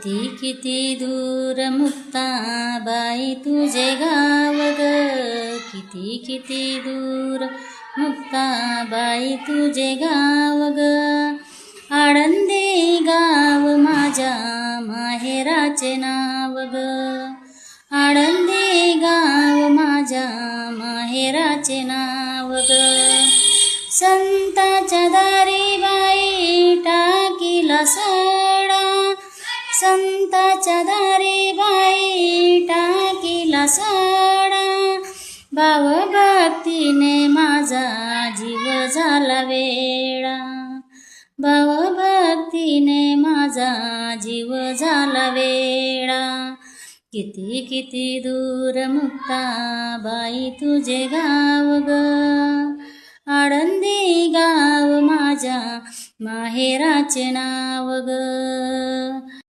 किती दूर मुक्ताबाई तुझे गाव ग, किती दूर मुक्ताबाई तुझे गाव ग. आळंदी गाव माझ्या माहेराचे नाव ग, आळंदी गाव माझ्या माहेराचे नाव ग. संताच्या दारी बाई टाकीला सडा, संताच्या दारी बाई टाकीला सडा. भाव भक्तीने माझा जीव झाला वेडा, भाव भक्तीने माझा जीव झाला वेडा. किती दूर मुक्ताबाई तुझे गाव ग, आळंदी गाव माझ्या माहेराचे नाव ग.